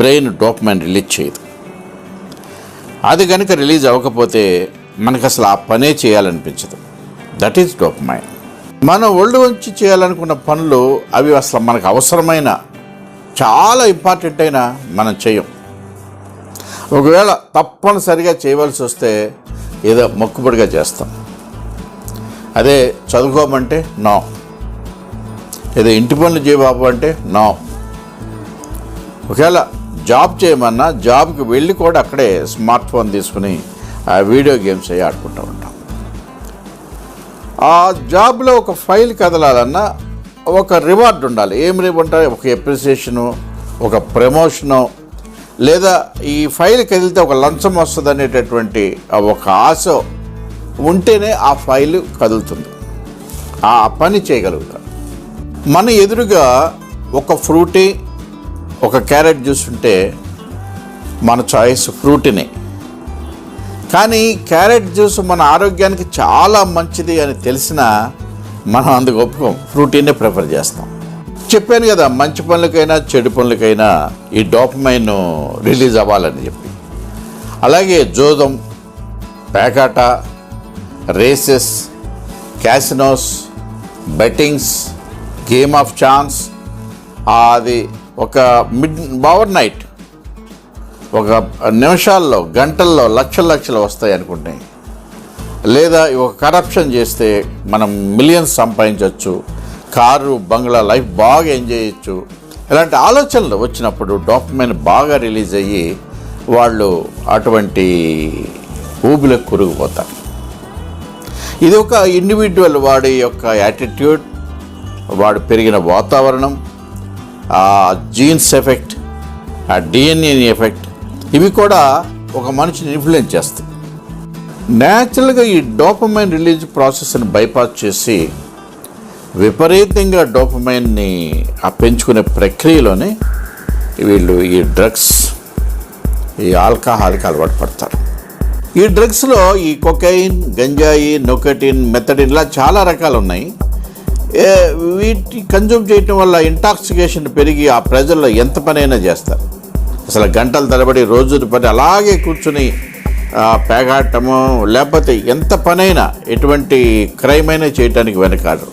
Brain dopamine release చేయదు. అది కనుక రిలీజ్ అవ్వకపోతే మనకు అసలు ఆ పనే చేయాలనిపించదు. That is dopamine. మనం ఒళ్ళు వంచి చేయాలనుకున్న పనులు అవి అసలు మనకు అవసరమైన చాలా ఇంపార్టెంట్ అయినా మనం చేయం. ఒకవేళ తప్పనిసరిగా చేయవలసి వస్తే ఏదో మొక్కుబడిగా చేస్తాం. అదే చదువుకోమంటే నో, ఏదో ఇంటి పనులు చేయబాబు అంటే నో. ఒకవేళ జాబ్ చేయమన్నా జాబ్కి వెళ్ళి కూడా అక్కడే స్మార్ట్ ఫోన్ తీసుకుని ఆ వీడియో గేమ్స్ అవి ఆడుకుంటూ ఉంటాం. ఆ జాబ్లో ఒక ఫైల్ కదలాలన్నా ఒక రివార్డ్ ఉండాలి. ఏం రివార్డ్ ఉండాలి? ఒక అప్రిసియేషను, ఒక ప్రమోషను, లేదా ఈ ఫైల్ కదిలితే ఒక లంచం వస్తుంది అనేటటువంటి ఒక ఆశ ఉంటేనే ఆ ఫైలు కదులుతుంది, ఆ పని చేయగలుగుతాం. మన ఎదురుగా ఒక ఫ్రూటీ, ఒక క్యారెట్ జ్యూస్ ఉంటే మన చాయిస్ ఫ్రూటీనే. కానీ క్యారెట్ జ్యూస్ మన ఆరోగ్యానికి చాలా మంచిది అని తెలిసినా మనం అందుకు ఒప్పుకోం, ఫ్రూటీనే ప్రిఫర్ చేస్తాం. చెప్పాను కదా, మంచి పనులకైనా చెడు పనులకైనా ఈ డోపమైన్ రిలీజ్ అవ్వాలని చెప్పి. అలాగే జోదం, పేకాట, races, casinos, bettings, game of chance, అది ఒక ఓవర్ నైట్ ఒక నిమిషాల్లో గంటల్లో లక్షలు వస్తాయి అనుకుంటే, లేదా ఒక కరప్షన్ చేస్తే మనం మిలియన్స్ సంపాదించవచ్చు, కారు బంగ్లా లైఫ్ బాగా ఎంజాయ్ చేయొచ్చు. ఇలాంటి ఆలోచనలు వచ్చినప్పుడు డోపమైన్ బాగా రిలీజ్ అయ్యి వాళ్ళు అటువంటి ఊబిలకు కురిగిపోతారు. ఇది ఒక ఇండివిజువల్ వాడి యొక్క యాటిట్యూడ్, వాడు పెరిగిన వాతావరణం, ఆ జీన్స్ ఎఫెక్ట్, ఆ డిఎన్ఏ ఎఫెక్ట్, ఇవి కూడా ఒక మనిషిని ఇన్ఫ్లుయెన్స్ చేస్తాయి. న్యాచురల్గా ఈ డోపమైన్ రిలీజ్ ప్రాసెస్ని బైపాస్ చేసి విపరీతంగా డోపమైన్ని పెంచుకునే ప్రక్రియలోనే వీళ్ళు ఈ డ్రగ్స్, ఈ ఆల్కహాల్కి అలవాటు పడతారు. ఈ డ్రగ్స్లో ఈ కొకైన్, గంజాయి, నొకటిన్, మెథడిన్ ఇలా చాలా రకాలు ఉన్నాయి. వీటి కన్జ్యూమ్ చేయటం వల్ల ఇంటాక్సికేషన్ పెరిగి ఆ ప్రజల్లో ఎంత పనైనా చేస్తారు. అసలు గంటల తరబడి రోజుల పని అలాగే కూర్చుని పేగాటము, లేకపోతే ఎంత పనైనా ఎటువంటి క్రైమ్ అయినా చేయటానికి వెనకాడరు.